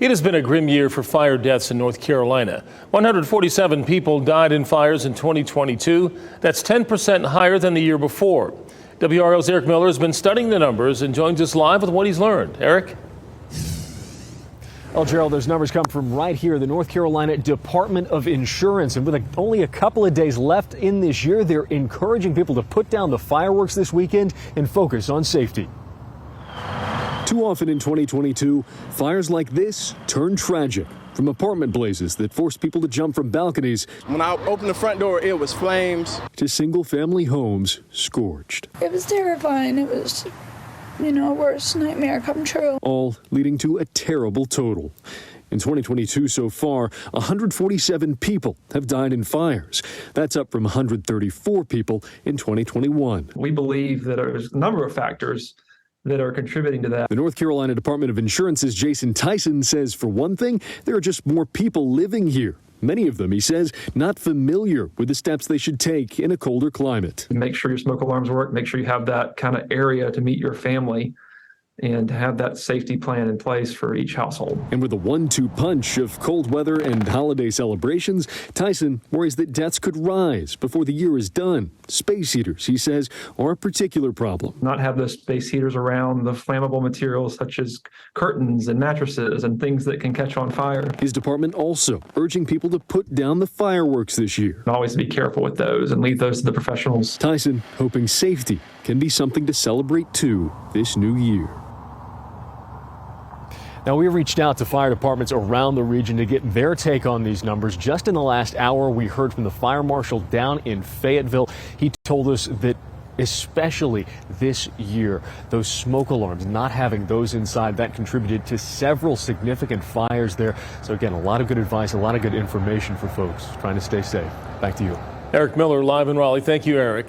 It has been a grim year for fire deaths in North Carolina. 147 people died in fires in 2022. That's 10% higher than the year before. WRL's Eric Miller has been studying the numbers and joins us live with what he's learned. Eric? Well, Gerald, those numbers come from right here, the North Carolina Department of Insurance. And with only a couple of days left in this year, they're encouraging people to put down the fireworks this weekend and focus on safety. Too often in 2022, fires like this turn tragic. From apartment blazes that forced people to jump from balconies. When I opened the front door, it was flames. To single-family homes scorched. It was terrifying. It was, a worst nightmare come true. All leading to a terrible total. In 2022 so far, 147 people have died in fires. That's up from 134 people in 2021. We believe that there's a number of factors that are contributing to that. The North Carolina Department of Insurance's Jason Tyson says, for one thing, there are just more people living here. Many of them, he says, not familiar with the steps they should take in a colder climate. Make sure your smoke alarms work. Make sure you have that kind of area to meet your family and have that safety plan in place for each household. And with a 1-2 punch of cold weather and holiday celebrations, Tyson worries that deaths could rise before the year is done. Space heaters, he says, are a particular problem. Not have the space heaters around, the flammable materials such as curtains and mattresses and things that can catch on fire. His department also urging people to put down the fireworks this year. Always be careful with those and leave those to the professionals. Tyson hoping safety can be something to celebrate too this new year. Now, we reached out to fire departments around the region to get their take on these numbers. Just in the last hour, we heard from the fire marshal down in Fayetteville. He told us that especially this year, those smoke alarms, not having those inside, that contributed to several significant fires there. So again, a lot of good advice, a lot of good information for folks trying to stay safe. Back to you. Eric Miller live in Raleigh. Thank you, Eric.